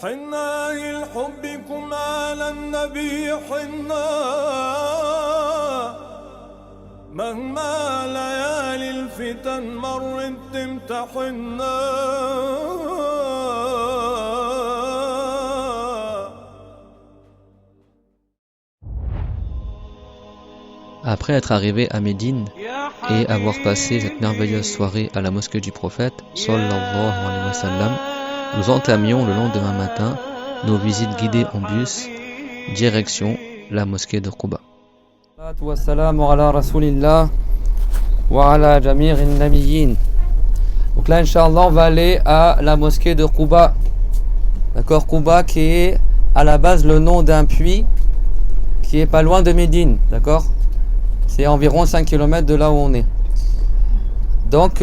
حنا لحبكم على النبي حنا مهما ليالي الفتن مرت تمتحنا. Après être arrivé à Médine et avoir passé cette merveilleuse soirée à la mosquée du prophète, sallallahu alayhi wa sallam, nous entamions le lendemain matin nos visites guidées en bus, direction la mosquée de Quba. Donc là, Inch'Allah, on va aller à la mosquée de Quba. D'accord, Quba qui est à la base le nom d'un puits qui est pas loin de Médine. D'accord, c'est environ 5 km de là où on est. Donc,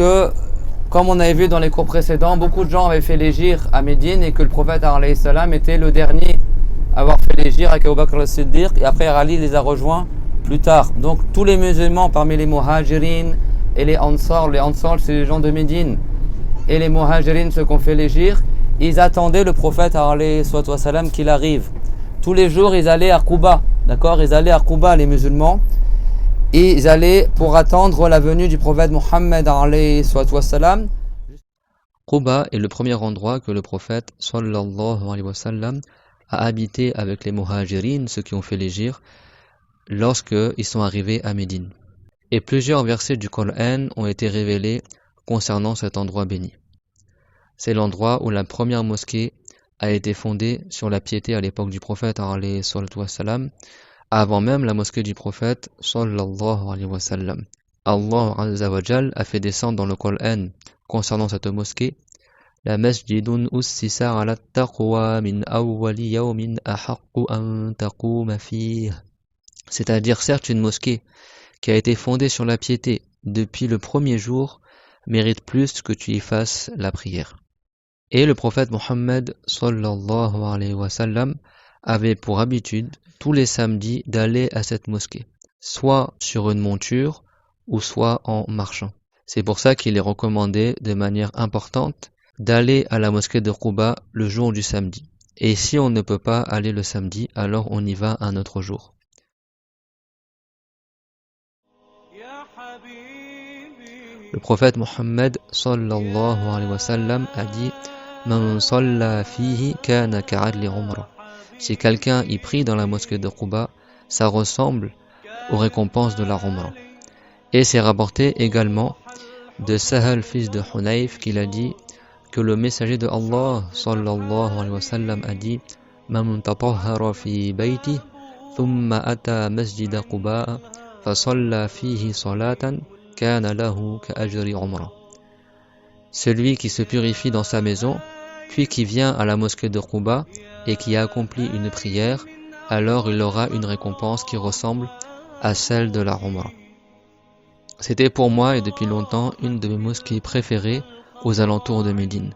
comme on avait vu dans les cours précédents, beaucoup de gens avaient fait l'hégire à Médine et que le prophète alayhi salam était le dernier à avoir fait l'hégire avec Abu Bakr al-Siddiq, et après Ali les a rejoints plus tard. Donc tous les musulmans parmi les muhajirin et les ansar c'est les gens de Médine, et les muhajirin, ceux qui ont fait l'hégire, ils attendaient le prophète alayhi salam qu'il arrive. Tous les jours ils allaient à Quba, d'accord, ils allaient à Quba les musulmans, et ils allaient pour attendre la venue du prophète Mohammed alayhi salam. Quba est le premier endroit que le prophète sallallahu alayhi wa sallam a habité avec les muhajirin, ceux qui ont fait l'hégire, lorsqu'ils sont arrivés à Médine. Et plusieurs versets du Coran ont été révélés concernant cet endroit béni. C'est l'endroit où la première mosquée a été fondée sur la piété à l'époque du prophète alayhi salam, avant même la mosquée du prophète sallallahu alayhi wa sallam. Allah azza wa jal a fait descendre dans le Coran concernant cette mosquée: la masjidun ussisa ala taqwa min awwali yawmin ahaqqu an taquma fihi. C'est-à-dire, certes, une mosquée qui a été fondée sur la piété depuis le premier jour mérite plus que tu y fasses la prière. Et le prophète Mohammed sallallahu alayhi wa sallam avait pour habitude tous les samedis d'aller à cette mosquée, soit sur une monture ou soit en marchant. C'est pour ça qu'il est recommandé de manière importante d'aller à la mosquée de Quba le jour du samedi. Et si on ne peut pas aller le samedi, alors on y va un autre jour. Le prophète Mohammed sallallahu alayhi wa sallam a dit: Man salla fihi kana ka'adli umrah. Si quelqu'un y prie dans la mosquée de Quba, ça ressemble aux récompenses de la Umrah. Et c'est rapporté également de Sahal, fils de Hunayf, qu'il a dit que le messager de Allah sallallahu alayhi wa sallam a dit: Man tatahhara fi bayti thumma ata masjid Quba fa salla fihi salatan kana lahu ka ajri umrah. Celui qui se purifie dans sa maison puis qui vient à la mosquée de Quba et qui a accompli une prière, alors il aura une récompense qui ressemble à celle de la Umrah. C'était pour moi et depuis longtemps une de mes mosquées préférées aux alentours de Médine.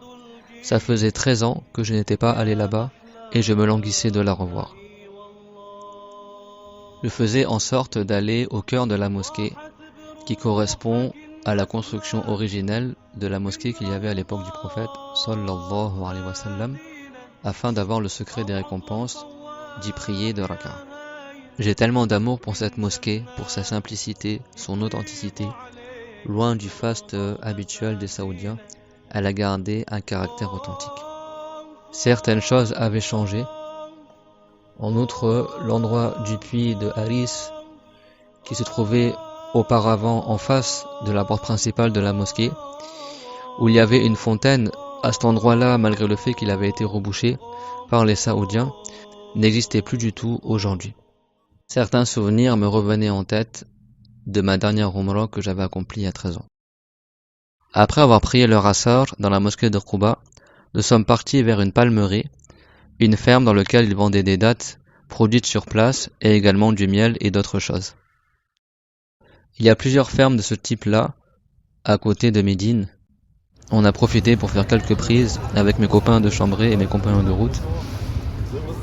Ça faisait 13 ans que je n'étais pas allé là-bas et je me languissais de la revoir. Je faisais en sorte d'aller au cœur de la mosquée, qui correspond à la construction originelle de la mosquée qu'il y avait à l'époque du prophète sallallahu alayhi wa sallam, afin d'avoir le secret des récompenses d'y prier de raka'. J'ai tellement d'amour pour cette mosquée, pour sa simplicité, son authenticité. Loin du faste habituel des Saoudiens, elle a gardé un caractère authentique. Certaines choses avaient changé. En outre, l'endroit du puits de Haris, qui se trouvait auparavant en face de la porte principale de la mosquée, où il y avait une fontaine, à cet endroit-là, malgré le fait qu'il avait été rebouché par les Saoudiens, n'existait plus du tout aujourd'hui. Certains souvenirs me revenaient en tête de ma dernière Umrah que j'avais accomplie à 13 ans. Après avoir prié le Asr dans la mosquée de Quba, nous sommes partis vers une palmerie, une ferme dans laquelle ils vendaient des dattes produites sur place et également du miel et d'autres choses. Il y a plusieurs fermes de ce type-là à côté de Médine. On a profité pour faire quelques prises avec mes copains de chambrée et mes compagnons de route.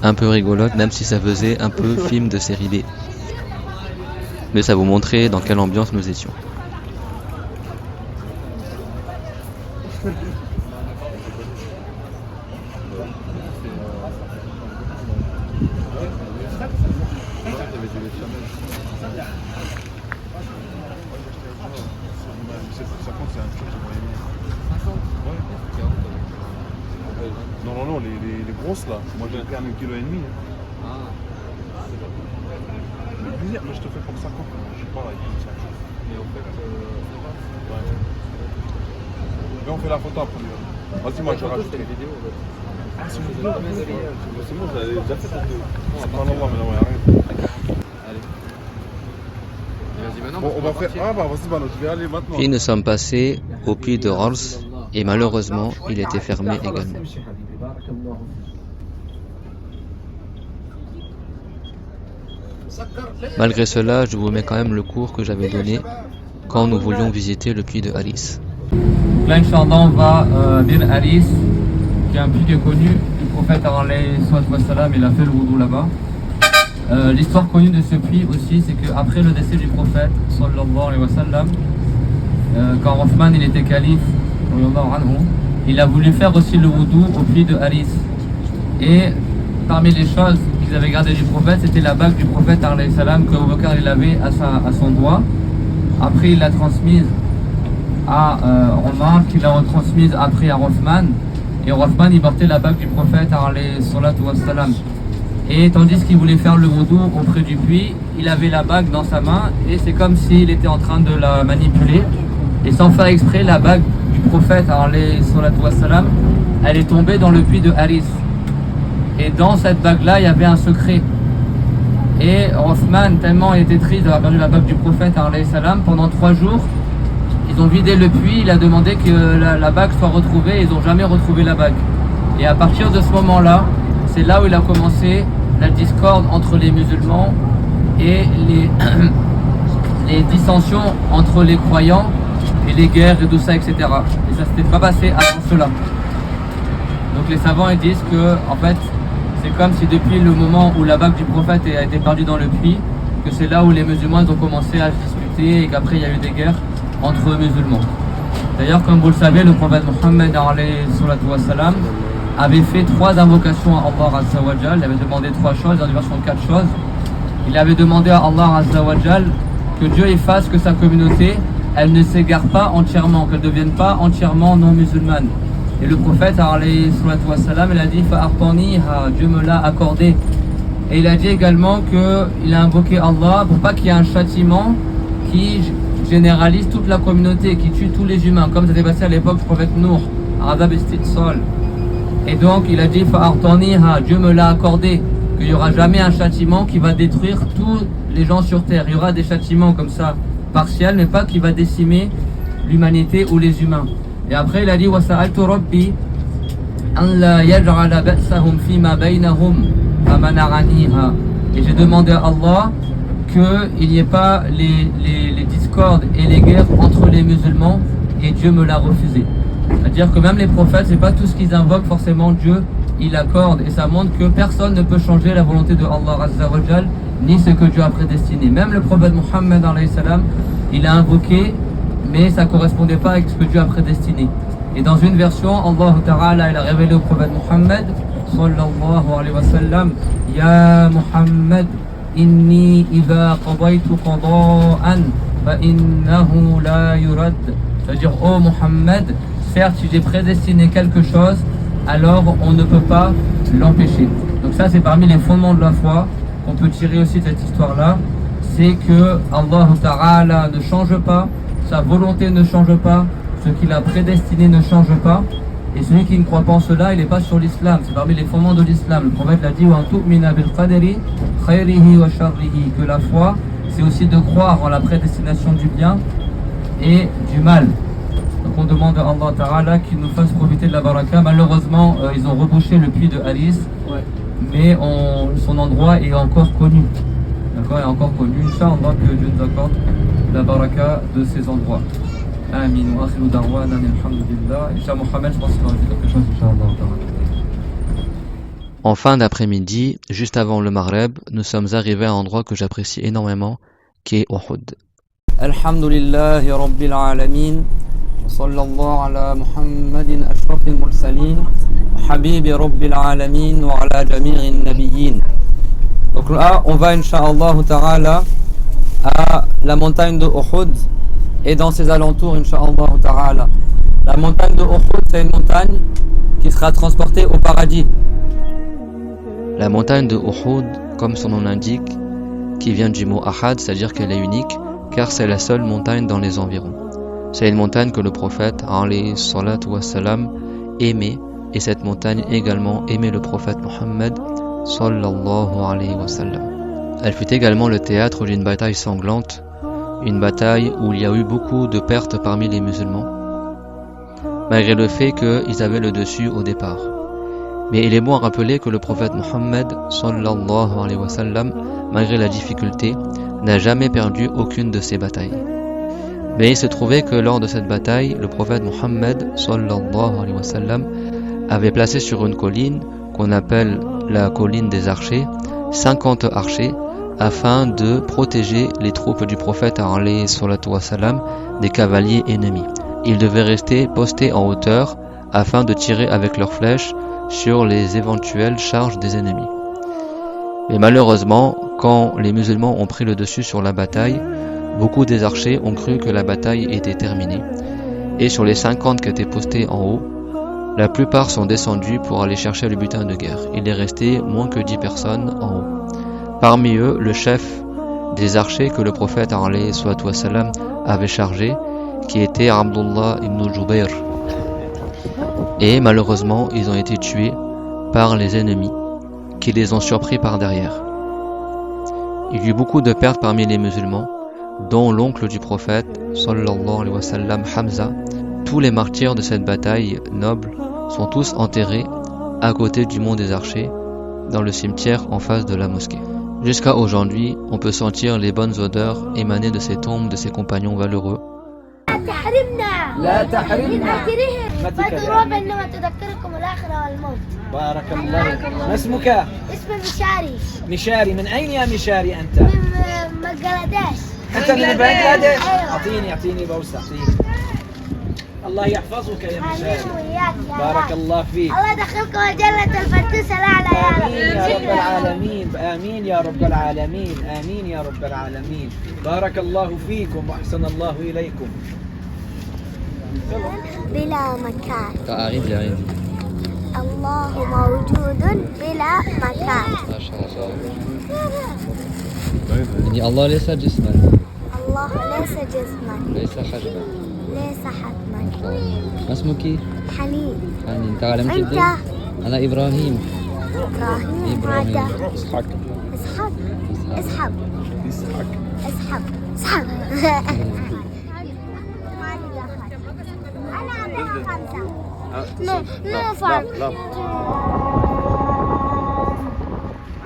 Un peu rigolote, même si ça faisait un peu film de série B. Mais ça vous montrait dans quelle ambiance nous étions. Non, les grosses là. Moi j'ai pris 1,5 kg. Le plaisir, mais je te fais comme 50. Je sais pas là. Mais en fait, ouais. Mais on fait la photo après. Vas-y, moi je rajoute les vidéos. Ah, c'est une vidéo. C'est bon, j'avais déjà fait cette vidéo. Non, mais non, il n'y a rien. Allez. Bon, on va faire. Ah bah vas-y, Bano, je vais aller maintenant. Puis nous sommes passés au puits de Rals et malheureusement il était fermé également. Malgré cela, je vous mets quand même le cours que j'avais donné quand nous voulions visiter le puits de Haris. Là, Inch'Allah, on va Bir Haris, qui est un puits qui est connu du prophète alayhi salam, il a fait le wudu là-bas. L'histoire connue de ce puits aussi, c'est qu'après le décès du prophète, sallallahu alayhi wa sallam, quand Othman il était calife, il a voulu faire aussi le wudu au puits de Haris. Et parmi les choses qu'ils avaient gardées du prophète, c'était la bague du prophète alayhi salam que Abu Bakr il avait à son doigt. Après il l'a transmise à Omar, qui l'a retransmise après à Othman. Et Othman il portait la bague du prophète alayhi salam. Et tandis qu'il voulait faire le wudu auprès du puits, il avait la bague dans sa main et c'est comme s'il était en train de la manipuler. Et sans faire exprès, la bague du prophète, elle est tombée dans le puits de Haris. Et dans cette bague-là, il y avait un secret. Et Othman, tellement il était triste d'avoir perdu la bague du prophète, pendant 3 jours, ils ont vidé le puits, il a demandé que la bague soit retrouvée, et ils n'ont jamais retrouvé la bague. Et à partir de ce moment-là, c'est là où il a commencé la discorde entre les musulmans et les dissensions entre les croyants et les guerres et tout ça, etc. Et ça s'était pas passé avant cela. Donc les savants ils disent que en fait c'est comme si depuis le moment où la bague du prophète a été perdue dans le puits, que c'est là où les musulmans ont commencé à se disputer et qu'après il y a eu des guerres entre musulmans. D'ailleurs, comme vous le savez, le prophète Mohammed avait fait 3 invocations à Allah Azza wa Jal. Il avait demandé 3 choses, dans une version 4 choses. Il avait demandé à Allah Azza wa Jal que Dieu efface que sa communauté, elle ne s'égare pas entièrement, qu'elle ne devienne pas entièrement non musulmane. Et le prophète alayhi salam, il a dit Fa'artaniha, Dieu me l'a accordé. Et il a dit également qu'il a invoqué Allah pour pas qu'il y ait un châtiment qui généralise toute la communauté, qui tue tous les humains, comme ça s'est passé à l'époque du prophète Nour, Adab Istitsal. Et donc il a dit Fa'artaniha, Dieu me l'a accordé, qu'il n'y aura jamais un châtiment qui va détruire tous les gens sur terre. Il y aura des châtiments comme ça, partiels, mais pas qui va décimer l'humanité ou les humains. Et après il a dit Wasa'altu Rabbi an la yaj'ala ba'sahum fima baynahum famana'aniha. Et j'ai demandé à Allah qu'il n'y ait pas les discordes et les guerres entre les musulmans, et Dieu me l'a refusé. C'est-à-dire que même les prophètes, c'est pas tout ce qu'ils invoquent forcément Dieu il accorde, et ça montre que personne ne peut changer la volonté de Allah Azza wa Jal, ni ce que Dieu a prédestiné. Même le prophète Mohammed alayhi salam, il a invoqué, mais ça ne correspondait pas avec ce que Dieu a prédestiné. Et dans une version, Allah Ta'ala, il a révélé au prophète Mohammed sallallahu alayhi wa sallam, Ya Muhammad, inni idha qadaytu qada'an fa innahu la yurad. C'est-à-dire, oh Muhammad, certes si j'ai prédestiné quelque chose, alors on ne peut pas l'empêcher. Donc ça c'est parmi les fondements de la foi qu'on peut tirer aussi de cette histoire-là, c'est que Allah Ta'ala ne change pas, sa volonté ne change pas, ce qu'il a prédestiné ne change pas, et celui qui ne croit pas en cela, il n'est pas sur l'islam. C'est parmi les fondements de l'islam. Le prophète l'a dit, que la foi, c'est aussi de croire en la prédestination du bien et du mal. Donc on demande à Allah Ta'ala qu'il nous fasse profiter de la baraka. Malheureusement, ils ont rebouché le puits de Haris, mais son endroit est encore connu. D'accord, est encore connu. Inch'Allah que Dieu nous accorde la baraka de ces endroits. Amin. Wa akhiru da'wana alhamdulillah. Inch'Allah Mohamed, je pense qu'il va dire quelque chose, Inch'Allah Ta'ala. En fin d'après-midi, juste avant le Maghreb, nous sommes arrivés à un endroit que j'apprécie énormément, qui est Uhud. Alhamdulillahi Rabbil Alamin. صلى الله على محمد أشرف المرسلين حبيب رب العالمين وعلى جميع النبيين. Donc là, on va Inch'Allah Ta'ala à la montagne de Uhud et dans ses alentours Inch'Allah Ta'ala. La montagne de Uhud, c'est une montagne qui sera transportée au paradis. La montagne de Uhud, comme son nom l'indique, qui vient du mot ahad, c'est-à-dire qu'elle est unique, car c'est la seule montagne dans les environs. C'est une montagne que le prophète alayhi salatu wassalam aimait, et cette montagne également aimait le prophète Mohammed sallallahu alayhi wa sallam. Elle fut également le théâtre d'une bataille sanglante, une bataille où il y a eu beaucoup de pertes parmi les musulmans, malgré le fait qu'ils avaient le dessus au départ. Mais il est bon à rappeler que le prophète Mohammed sallallahu alayhi wa sallam, malgré la difficulté, n'a jamais perdu aucune de ces batailles. Mais il se trouvait que lors de cette bataille, le prophète Mohammed sallallahu alayhi wa sallam avait placé sur une colline qu'on appelle la colline des archers, 50 archers, afin de protéger les troupes du prophète alayhi salatu wassalam des cavaliers ennemis. Ils devaient rester postés en hauteur afin de tirer avec leurs flèches sur les éventuelles charges des ennemis. Mais malheureusement, quand les musulmans ont pris le dessus sur la bataille, beaucoup des archers ont cru que la bataille était terminée. Et sur les 50 qui étaient postés en haut, la plupart sont descendus pour aller chercher le butin de guerre. Il est resté moins que 10 personnes en haut. Parmi eux, le chef des archers que le prophète alayhi salatu wassalam avait chargé, qui était Abdullah ibn Jubayr. Et malheureusement, ils ont été tués par les ennemis, qui les ont surpris par derrière. Il y eut beaucoup de pertes parmi les musulmans, dont l'oncle du prophète, sallallahu alayhi wa sallam, Hamza. Tous les martyrs de cette bataille noble sont tous enterrés à côté du mont des archers, dans le cimetière en face de la mosquée. Jusqu'à aujourd'hui, on peut sentir les bonnes odeurs émaner de ces tombes de ces compagnons valeureux. لا تحرمنا فالدروب انما تذكركم الاخره والموت. بارك الله. ما اسمك؟ اسمي مشاري. مشاري، من اين يا مشاري انت؟ من بنغلاديش. انت من بنغلاديش؟ أيوة. اعطيني بوسه، اعطيني. الله يحفظك يا مشاري. وياك يا بارك الله فيك. الله يدخلكم الجنه الفردوس الاعلى يا رب. آمين يا رب العالمين، آمين يا رب العالمين، آمين يا رب العالمين. بارك الله فيكم وأحسن الله إليكم. بلا مكان. الله موجود بلا مكان. يعني الله ليس جسما. الله ليس جسما. ليس حجما. ليس حتما. ما اسمك؟ حنين. حنين. تعلم أنت؟ أنا إبراهيم. إبراهيم. هذا اسحاق. اسحاق. اسحب. اسحاق. اسحب. اسحب. No farm.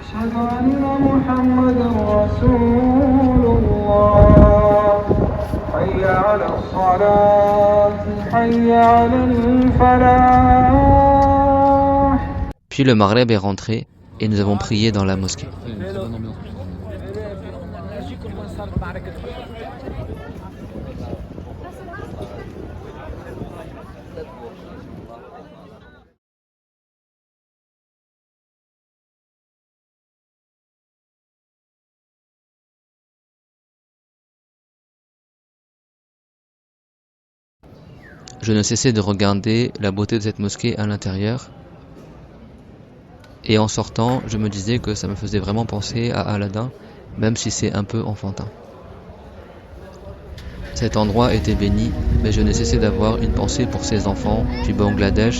أشهد أن محمدا رسول الله. حي على الصلاة حي على الفلاح. Puis le Maghreb est rentré et nous avons prié dans la mosquée. Je ne cessais de regarder la beauté de cette mosquée à l'intérieur. Et en sortant, je me disais que ça me faisait vraiment penser à Aladdin, même si c'est un peu enfantin. Cet endroit était béni, mais je ne cessais d'avoir une pensée pour ces enfants du Bangladesh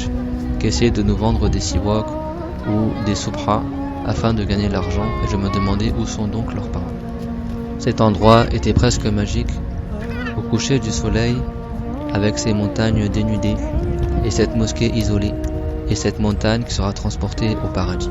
qui essayaient de nous vendre des siwak ou des subha afin de gagner l'argent, et je me demandais où sont donc leurs parents. Cet endroit était presque magique, au coucher du soleil, avec ces montagnes dénudées, et cette mosquée isolée, et cette montagne qui sera transportée au paradis.